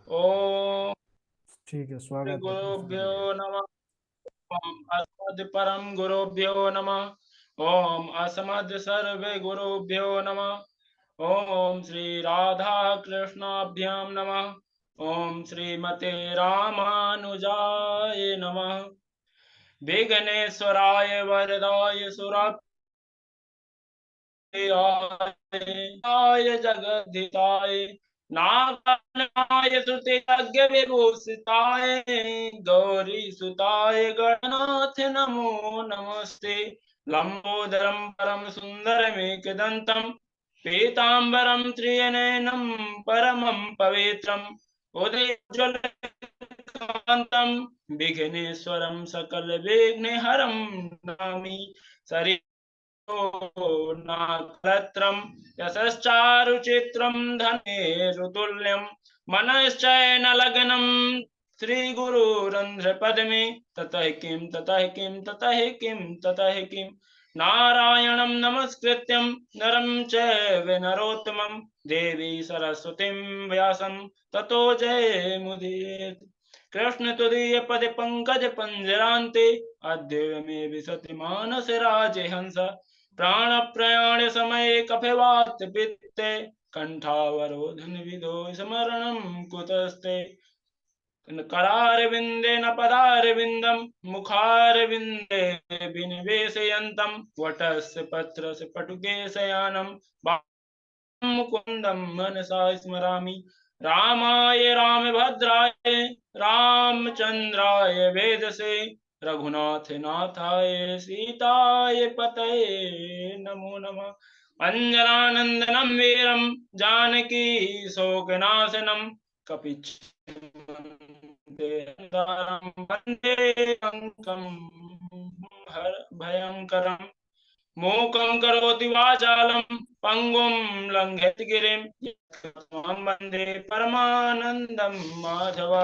ओम ठीक है, श्री स्वागत है, प्रश्न गुरुभ्यो करिए। नमः। ओम अस्मद् परम गुरुभ्यो नमः। ओम अस्मद् सर्वे गुरुभ्यो नमः। ओम श्री राधा कृष्णाभ्यां नमः। ओम श्रीमते रामानुजाय नमः। विघ्नेश्वराय वरदाय सुराय जगद्धिताय नागाय श्रुतियज्ञ विभूषिताय गौरी सुताय गणनाथ नमो नमस्ते। लंबोदरम परम सुंदरमेकदंतम पीतांबरम त्रिनयनम परमं पवित्रम उदयज्वलकांतम विघ्नेश्वरम सकल विघ्नहरं नमामि। सरि नाकलत्रं यशश्चारुचित्रं धनेरुतुल्यं मनश्चैनलग्नं श्रीगुरुरन्ध्रपद्मे। ततः किं ततः किं ततः किं ततः किं नारायणं नमस्कृत्यं नरं चैव नरोत्तमं देवी सरस्वतीं व्यासं ततो जयमुदीरये। कृष्ण तुरीय पद पंकज पंजरांते अद्य मे विशति मानस राज हंस। प्राण प्रयाण समय कफवात पित्ते कंठावरोधन विदो स्मरणं कुतस्ते। करारविंदे न पदारविंदम मुखारविंदे विनिवेशयन्तं वटस्य पत्रस्य पटुके शयानं मुकुंदम मनसा स्मरामि। रामाय रामभद्राय रामचंद्राय वेदसे रघुनाथ नाथाय सीताय पतये नमो नमः। अंजनानंदनम वीरम जानकी शोकनाशनम वंदे लंकं भयंकरम्। मूकं करोति वाचालं पंगुं लंघयति गिरिं यत्कृपां वन्दे परमानन्दं माधव।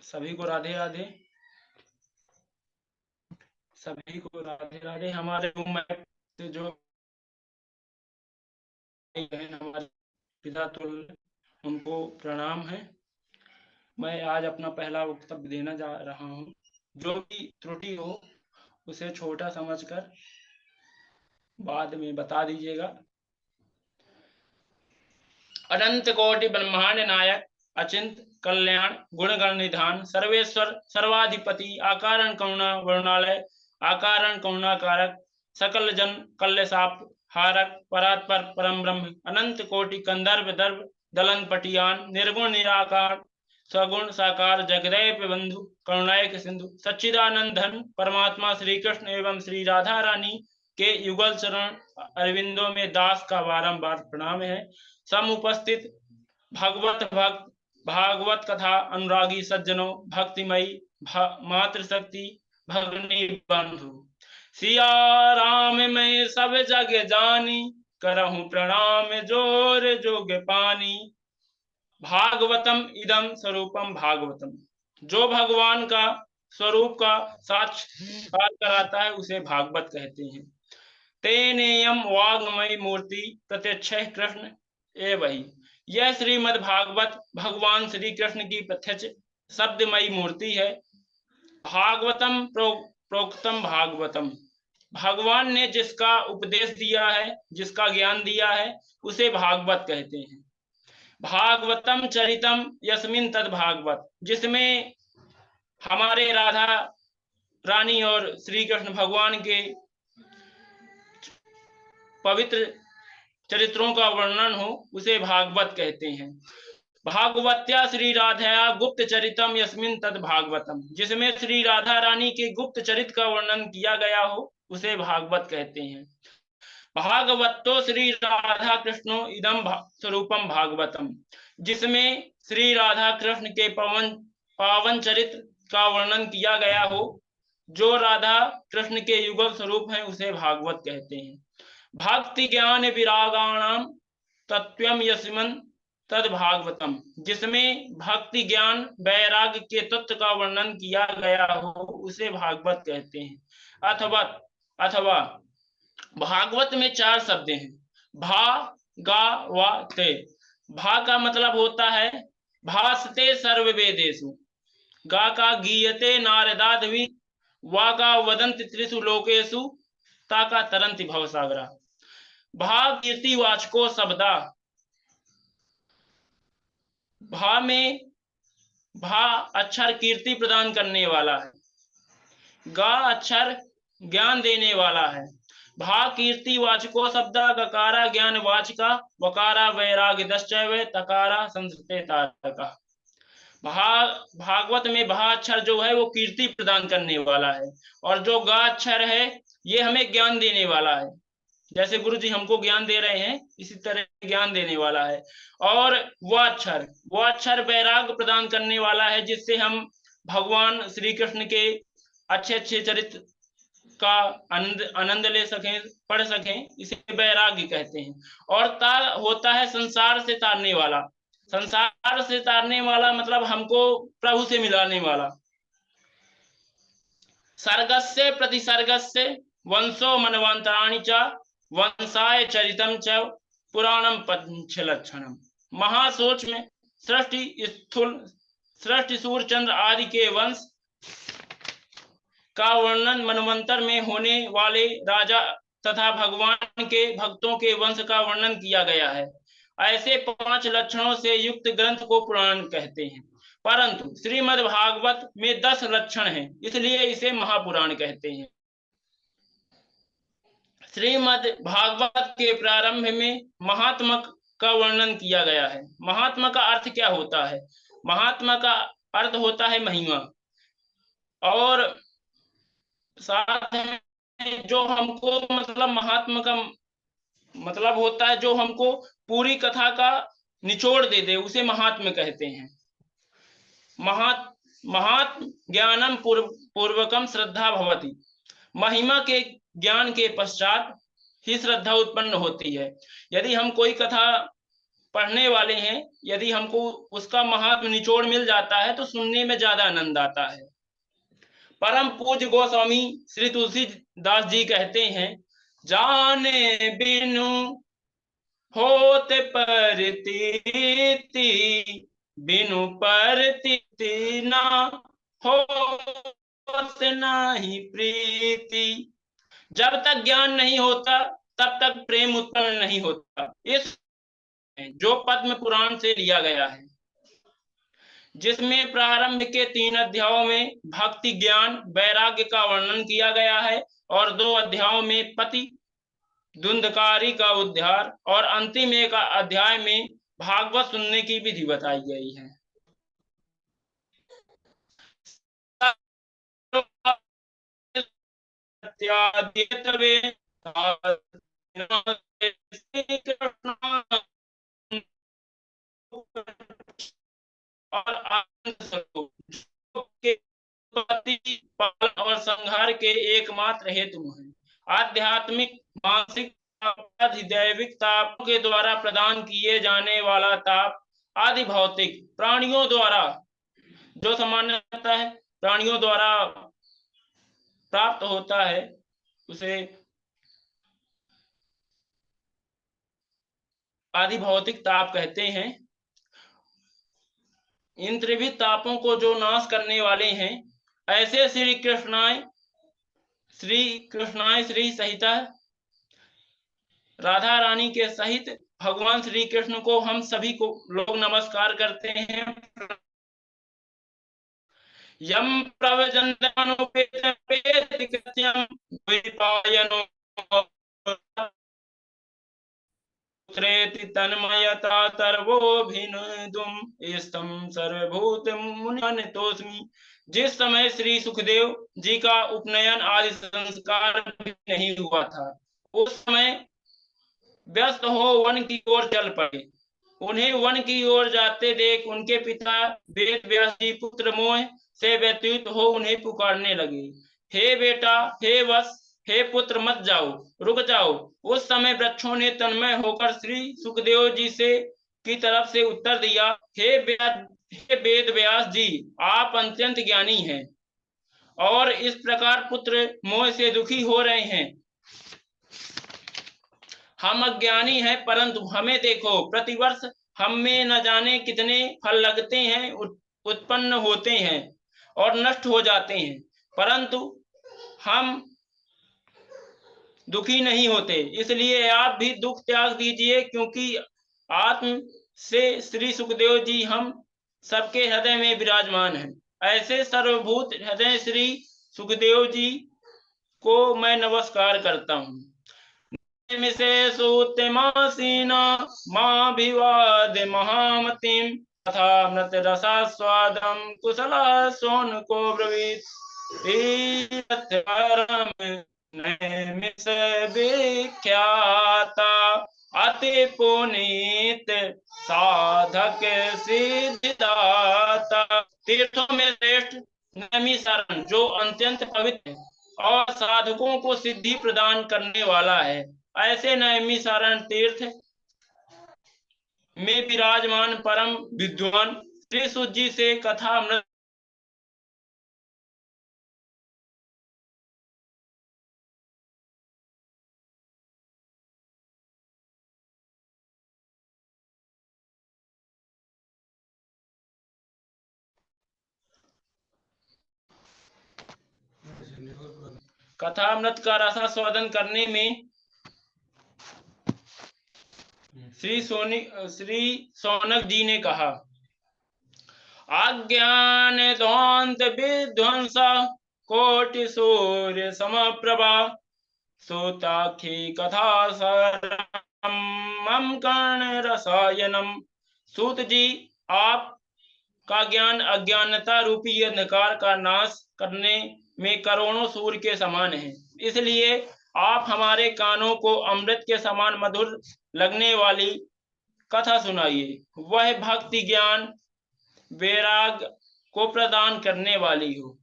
सभी को राधे राधे। सभी को राधे राधे। हमारे रूम में जो बहन हमारे पिता तुल्य उनको प्रणाम है। मैं आज अपना पहला वक्तव्य देना जा रहा हूँ। जो भी त्रुटि हो उसे छोटा समझकर बाद में बता दीजिएगा। अनंत कोटि ब्रह्मांड नायक अचिंत कल्याण गुणगण निधान सर्वेश्वर सर्वाधिपति आकारण करुणा वर्णालय आकारण करुणा कारक सकल जन कल्यसाप हारक परात्पर परम ब्रह्म अनंत कोटि कंदर्भ दर्भ दलन पटियान निर्गुण निराकार सगुण साकार जगदैव बंधु करुणायक सिंधु सच्चिदानंद धन परमात्मा श्री कृष्ण एवं श्री राधा रानी के युगल चरण अरविंदों में दास का बारंबार प्रणाम है। समुपस्थित भगवत भक्त भागवत कथा अनुरागी सज्जनों भक्तिमयी मातृशक्ति भगनी बंधु सिया राम मैं सब जग जानी करहूं प्रणाम जोर जोग पानी। भागवतम इदम स्वरूपम भागवतम। जो भगवान का स्वरूप का साक्षात्कार कराता है उसे भागवत कहते हैं। तेनेयम वाग्मयी मूर्ति प्रत्यक्ष कृष्ण एवं यह श्रीमद् भागवत भगवान श्री कृष्ण की प्रत्यक्ष शब्दमयी मूर्ति है। भागवतम प्रोक्तम भागवतम। भगवान ने जिसका उपदेश दिया है जिसका ज्ञान दिया है उसे भागवत कहते हैं। भागवतम चरितम यस्मिन तद भागवत जिसमें हमारे राधा रानी और श्री कृष्ण भगवान के पवित्र चरित्रों का वर्णन हो उसे भागवत कहते हैं। भागवत्या श्री राधा गुप्त चरितम यस्मिन तद भागवतम जिसमें श्री राधा रानी के गुप्त चरित्र का वर्णन किया गया हो उसे भागवत कहते हैं। भागवतो श्री राधा कृष्णो इदम स्वरूपम भागवतम जिसमें श्री राधा कृष्ण के पावन चरित्र का वर्णन किया गया हो जो राधा कृष्ण के युगल स्वरूप है उसे भागवत कहते हैं। भक्ति ज्ञान विरागाणाम तत्वम यस्मिन् तद भागवतम, जिसमें भक्ति ज्ञान वैराग्य के तत्व का वर्णन किया गया हो, उसे भागवत कहते हैं। अथवा अथवा भागवत में 4 शब्द हैं, भा, गा, वा, ते। भा का मतलब होता है भासते सर्व वेदेषु, गा का गीयते नारदादवि, वा का वदन्ति त्रिषु लोकेषु, ता का तरन्ति भवसागरा। भा कीर्ति वाचको शब्दा, भा में भा अक्षर कीर्ति प्रदान करने वाला है, गा अक्षर ज्ञान देने वाला है, भा कीर्ति वाचको शब्द, गकारा ज्ञान वाचका, वकारा वैराग्य दश्चैव, तकारा संस्कृते तारका। भागवत में भा अक्षर जो है वो कीर्ति प्रदान करने वाला है, और जो गा अक्षर है ये हमें ज्ञान देने वाला है। जैसे गुरु जी हमको ज्ञान दे रहे हैं, इसी तरह ज्ञान देने वाला है। और वो अक्षर वैराग्य प्रदान करने वाला है, जिससे हम भगवान श्री कृष्ण के अच्छे अच्छे चरित्र का आनंद ले सकें, पढ़ सकें, इसे वैराग्य कहते हैं। और ता होता है संसार से तारने वाला। संसार से तारने वाला मतलब हमको प्रभु से मिलाने वाला। सर्गस्य प्रतिसर्गस्य वंशो मनवंतराणि च, वंशाय चरितम च पुराणम पंचलक्षणम। महासोच में सृष्टि सूर्यचंद्र आदि के वंश का वर्णन, मनवंतर में होने वाले राजा तथा भगवान के भक्तों के वंश का वर्णन किया गया है। ऐसे 5 लक्षणों से युक्त ग्रंथ को पुराण कहते हैं, परंतु श्रीमद् भागवत में 10 लक्षण हैं, इसलिए इसे महापुराण कहते हैं। श्रीमद् भागवत के प्रारंभ में महात्मा का वर्णन किया गया है। महात्मा का अर्थ क्या होता है? महात्मा का अर्थ होता है महिमा, और साथ में जो हमको मतलब महात्मा का मतलब होता है जो हमको पूरी कथा का निचोड़ दे दे, उसे महात्मा कहते हैं। महात्म ज्ञानम पूर्वकम श्रद्धा भवति। महिमा के ज्ञान के पश्चात ही श्रद्धा उत्पन्न होती है। यदि हम कोई कथा पढ़ने वाले हैं, यदि हमको उसका महात्म निचोड़ मिल जाता है तो सुनने में ज्यादा आनंद आता है। परम पूज्य गोस्वामी श्री तुलसीदास जी कहते हैं, जाने बिनु होते परतीति, बिनु परतीति ना होत नाही प्रीति। जब तक ज्ञान नहीं होता तब तक प्रेम उत्पन्न नहीं होता। इस जो पद्म पुराण से लिया गया है, जिसमें प्रारंभ के 3 अध्यायों में भक्ति ज्ञान वैराग्य का वर्णन किया गया है, और 2 अध्यायों में पति धुंधकारी का उद्धार, और अंतिम एक अध्याय में भागवत सुनने की विधि बताई गई है। और संहार के एकमात्र हेतु है। आध्यात्मिक, मानसिक, दैविक तापों के द्वारा प्रदान किए जाने वाला ताप आदि भौतिक प्राणियों द्वारा जो सामान्यता है प्राणियों द्वारा प्राप्त होता है, उसे आदि भौतिक ताप कहते हैं। इन त्रिविध तापों को जो नाश करने वाले हैं, ऐसे श्री कृष्णाय श्री सहित राधा रानी के सहित भगवान श्री कृष्ण को हम सभी को लोग नमस्कार करते हैं। यम प्रवचनोपेत्यम द्वैपायनो तन्मयता सर्वोभिनेदुम एस्तम सर्वभूतम मुनितोस्मि। जिस समय श्री सुखदेव जी का उपनयन आदि संस्कार भी नहीं हुआ था, उस समय व्यस्त हो वन की ओर चल पड़े। उन्हें वन की ओर जाते देख उनके पिता वेद व्यास जी पुत्र मोह से व्यतीत हो उन्हें पुकारने लगे, हे बेटा, हे वत्स, हे पुत्र, मत जाओ, रुक जाओ। उस समय वृक्षों ने तन्मय होकर श्री सुखदेव जी से की तरफ से उत्तर दिया, हे वेद व्यास जी, आप अत्यंत ज्ञानी हैं और इस प्रकार पुत्र मोह से दुखी हो रहे हैं। हम अज्ञानी हैं, परंतु हमें देखो, प्रतिवर्ष हम में न जाने कितने फल लगते हैं, उत्पन्न होते हैं और नष्ट हो जाते हैं, परंतु हम दुखी नहीं होते। इसलिए आप भी दुख त्याग दीजिए, क्योंकि आत्म से श्री सुखदेव जी हम सबके हृदय में विराजमान हैं। ऐसे सर्वभूत हृदय श्री सुखदेव जी को मैं नमस्कार करता हूँ। सूत्यमासीना माभिवाद महामतिम तथा मृत रसास्वादम कुशला सोनको ब्रवीत विख्याता अति पुनीत साधक सिद्धिदाता। तीर्थों में श्रेष्ठ नैमिषारण्य जो अत्यंत पवित्र है और साधकों को सिद्धि प्रदान करने वाला है, ऐसे नैमिषारण्य तीर्थ में विराजमान परम विद्वान श्री सुत जी से कथा अमृत कथामृत का रसास्वादन करने में श्री सौनक जी ने कहा, अज्ञान ध्वंत विध्वंसा कोटि सूर्य समप्रभा सोताखी कथा सरम कर्ण रसायनम। सूत जी, आप का ज्ञान अज्ञानता रूपी अंधकार का नाश करने में करोड़ों सूर्य के समान है, इसलिए आप हमारे कानों को अमृत के समान मधुर लगने वाली कथा सुनाइए। वह भक्ति ज्ञान वैराग को प्रदान करने वाली हो,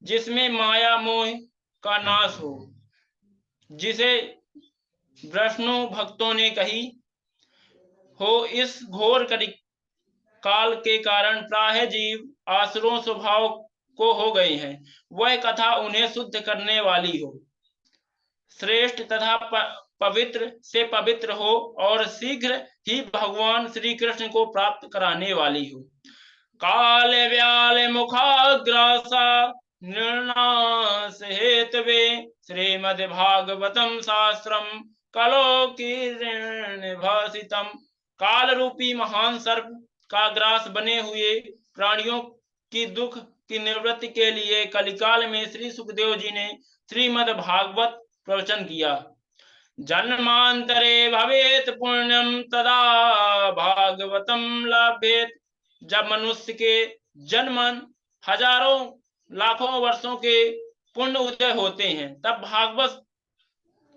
जिसमें माया मोह का नाश हो, जिसे वैष्णव भक्तों ने कही हो। इस घोर काल के कारण प्राय जीव आसुरों स्वभाव को हो गए हैं, वह कथा उन्हें शुद्ध करने वाली हो, श्रेष्ठ तथा पवित्र से पवित्र हो और शीघ्र ही भगवान श्री कृष्ण को प्राप्त कराने वाली हो। काल व्याल मुखाग्रासा निर्नाश हेतवे श्रीमद् भागवतम शास्त्रम कलो की भाषितम। काल रूपी महान सर्प का ग्रास बने हुए प्राणियों की दुख की निवृत्ति के लिए कलिकाल में श्री सुखदेव जी ने श्रीमद् भागवत प्रवचन किया। जन्मांतरे भवेत पुण्यम तदा भागवतम लभेत। जब मनुष्य के जन्म हजारों लाखों वर्षों के पुण्य उदय होते हैं, तब भागवत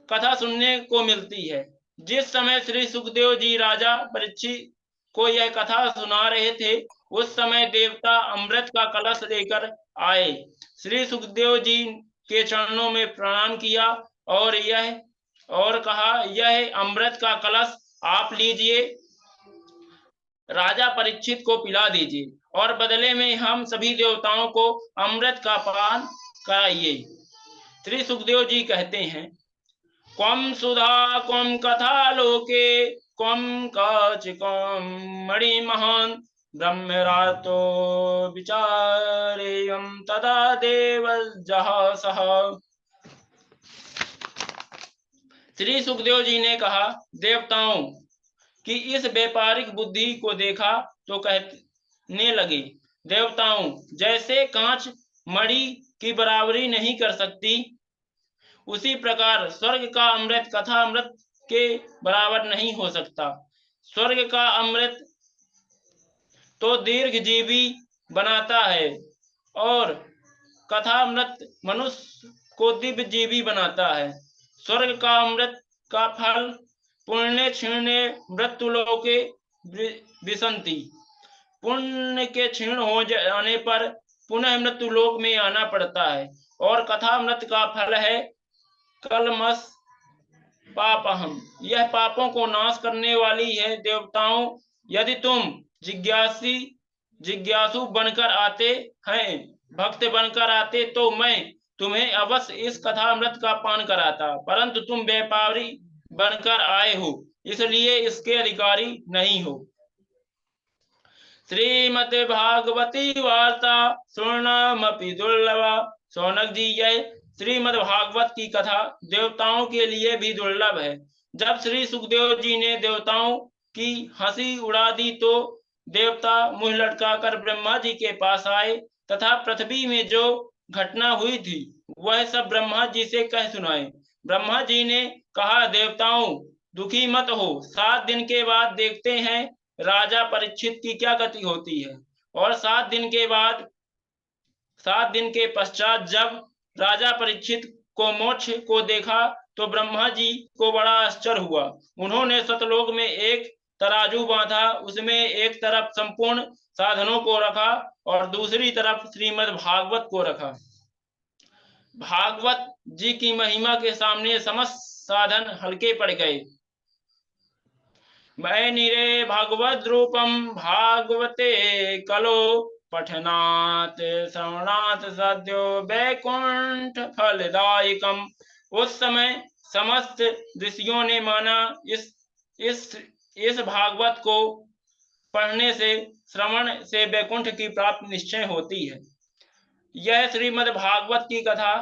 कथा सुनने को मिलती है। जिस समय श्री सुखदेव जी राजा परीक्षित को यह कथा सुना रहे थे, उस समय देवता अमृत का कलश लेकर आए, श्री सुखदेव जी के चरणों में प्रणाम किया और कहा, यह अमृत का कलश आप लीजिए, राजा परीक्षित को पिला दीजिए और बदले में हम सभी देवताओं को अमृत का पान कराइए। श्री सुखदेव जी कहते हैं, क्वं सुधा क्वं कथा लोके क्वं काच क्वं मणि महान ब्रह्मरातो विचारेयं तदा देव जहासः। श्री सुखदेव जी ने कहा, देवताओं की इस व्यापारिक बुद्धि को देखा तो कहने लगे, देवताओं, जैसे कांच मणि की बराबरी नहीं कर सकती, उसी प्रकार स्वर्ग का अमृत कथा अमृत के बराबर नहीं हो सकता। स्वर्ग का अमृत तो दीर्घजीवी बनाता है और कथा अमृत मनुष्य को दिव्य जीवी बनाता है। स्वर्ग का अमृत का फल पुण्य क्षीणे मृत्युलोके विसंति। पुण्य के क्षीण हो जाने पर पुनः मृत्युलोक में आना पड़ता है, और कथामृत का फल है कलमस पापहम, यह पापों को नाश करने वाली है। देवताओं, यदि तुम जिज्ञासु बनकर आते हैं, भक्त बनकर आते, तो मैं तुम्हें अवश्य इस कथामृत का पान कराता, परंतु तुम व्यापारी बनकर आए हो, इसलिए इसके अधिकारी नहीं हो। श्रीमद् भागवती वार्ता सुवर्णमपि दुर्लभा। शौनक जी, यह श्रीमद् भागवत की कथा देवताओं के लिए भी दुर्लभ है। जब श्री सुखदेव जी ने देवताओं की हंसी उड़ा दी, तो देवता मुंह लटकाकर ब्रह्मा जी के पास आए तथा पृथ्वी में जो घटना हुई थी वह सब ब्रह्मा जी से कह सुनाए। ब्रह्मा जी ने कहा, देवताओं दुखी मत हो, 7 दिन के बाद देखते हैं राजा परीक्षित की क्या गति होती है। और 7 दिन के पश्चात जब राजा परीक्षित को मोक्ष को देखा, तो ब्रह्मा जी को बड़ा आश्चर्य हुआ। उन्होंने सतलोक में एक तराजू बांधा, उसमें एक तरफ संपूर्ण साधनों को रखा और दूसरी तरफ श्रीमद् भागवत को रखा। भागवत जी की महिमा के सामने समस्त साधन हल्के पड़ गए। मैनिरे भगवद रूपम भागवते कलो पठनात् श्रवणात् सद्यो वैकुंठ फलदायकम। उस समय समस्त ऋषियों ने माना इस भागवत को पढ़ने से, श्रवण से वैकुंठ की प्राप्ति निश्चय होती है। यह श्रीमद् भागवत की कथा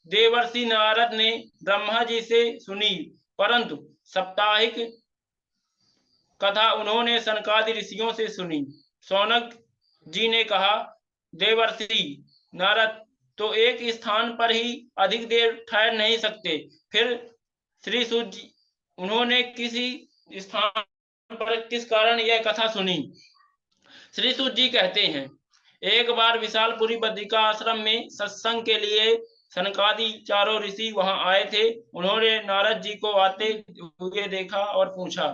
देवर्षि नारद ने ब्रह्मा जी से सुनी, परंतु साप्ताहिक कथा उन्होंने सनकादि ऋषियों से सुनी। शौनक जी ने कहा, देवर्षि नारद तो एक स्थान पर ही अधिक देर ठहर नहीं सकते, फिर श्री सूत जी उन्होंने किसी स्थान पर किस कारण यह कथा सुनी। श्री सूत जी कहते हैं, एक बार विशालपुरी बद्रिका आश्रम में सत्संग के लिए सनकादि चारों ऋषि वहां आए थे। उन्होंने नारद जी को आते हुए देखा और पूछा।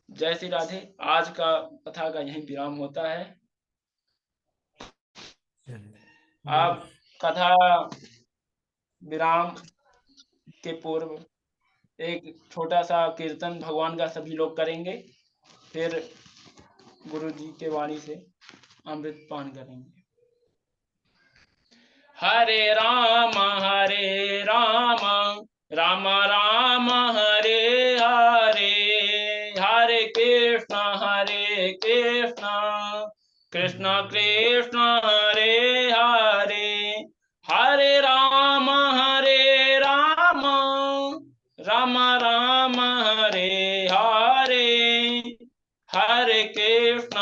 जय श्री राधे। आज का कथा का यही विराम होता है। आप कथा विराम के पूर्व एक छोटा सा कीर्तन भगवान का सभी लोग करेंगे, फिर गुरु जी के वाणी से अमृत पान करेंगे। हरे राम राम राम हरे हरे, हरे कृष्ण कृष्ण कृष्ण हरे हरे, हरे राम राम राम हरे हरे, हरे कृष्ण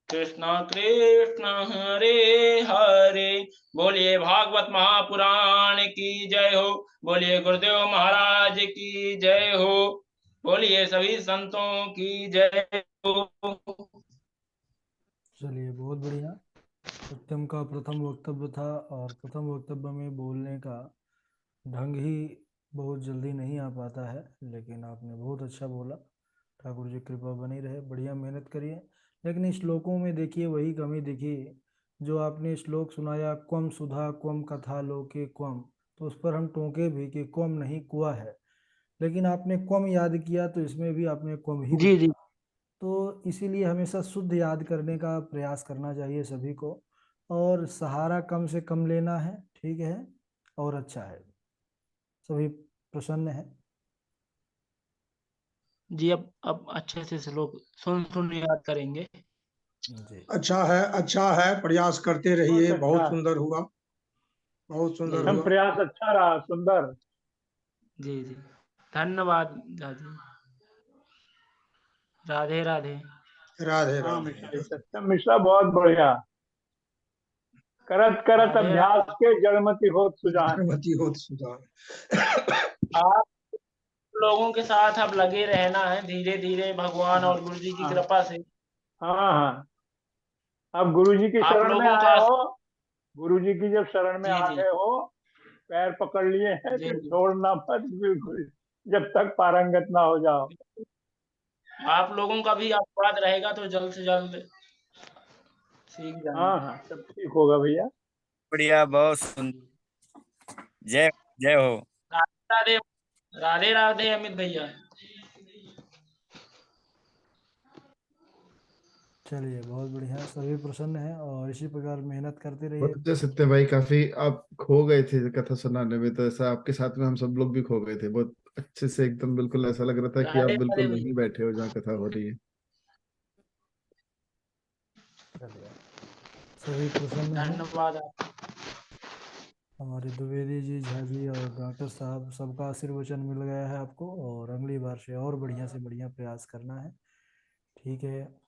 कृष्ण कृष्ण हरे हरे। बोलिए भागवत महापुराण की जय हो, बोलिए गुरुदेव महाराज की जय हो, बोलिए सभी संतों की जय हो। चलिए, बहुत बढ़िया। सत्यम का प्रथम वक्तव्य था और प्रथम वक्तव्य में बोलने का ढंग ही बहुत जल्दी नहीं आ पाता है, लेकिन आपने बहुत अच्छा बोला। ठाकुर जी कृपा बनी रहे, बढ़िया मेहनत करिए। लेकिन श्लोकों में देखिए वही कमी देखिए जो आपने श्लोक सुनाया, क्वम सुधा क्वम कथा लोके क्वम, तो उस पर हम टोके भी कि क्वम नहीं कुआ है, लेकिन आपने क्वम याद किया तो इसमें भी आपने क्वम ही जी जी। तो इसीलिए हमेशा शुद्ध याद करने का प्रयास करना चाहिए सभी को, और सहारा कम से कम लेना है, ठीक है, और अच्छा है, सभी प्रसन्न है। जी, अब अच्छे से श्लोक सुन याद करेंगे। जी, अच्छा है, प्रयास करते रहिए। बहुत सुंदर हुआ, बहुत सुंदर हुआ। प्रयास अच्छा रहा, सुंदर। जी जी, धन्यवाद दादी। राधे राधे। राधे हाँ राधे। मिश्रा जी, सत्यम मिश्रा बहुत बढ़िया। करत करत राधे अभ्यास के जड़मति होत सुजान। गणपति होत सुधार। आप लोगों के साथ अब लगे रहना है, धीरे धीरे भगवान और गुरु जी की कृपा से। हाँ हाँ, अब गुरु जी की आप शरण में लोगों आए का हो, गुरु जी की जब शरण में जी आ जी गए हो, पैर पकड़ लिए हैं, जी फिर जी। छोड़ना मत बिल्कुल, जब तक पारंगत ना हो जाओ। आप लोगों का भी आशीर्वाद रहेगा तो जल्द से जल्द सीख जाएंगे। हाँ हाँ, सब ठीक होगा भैया। बढ़िया, बहुत सुंदर। जय जय हो। राधे राधे। राधे राधे अमित भैया। चलिए बहुत बढ़िया, सभी प्रसन्न हैं और इसी प्रकार मेहनत करते रहिए। बहुत अच्छा सत्य भाई, काफी आप खो गए थे कथा सुनाने में, तो ऐसा आपके साथ में हम सब लोग भी खो गए थे बहुत अच्छे से, एकदम बिल्कुल ऐसा लग रहा था कि आप अरे बिल्कुल अरे वहीं बैठे हो जहाँ कथा हो रही है। चलिए सभी प्रसन्न हैं। धन्यवाद। हमारे द्विवेदी जी, झा जी और डॉक्टर साहब सबका आशीर्वचन मिल गया है आपको, और अगली बार से और बढ़िया से बढ़िया प्रयास करना है। ठीक है।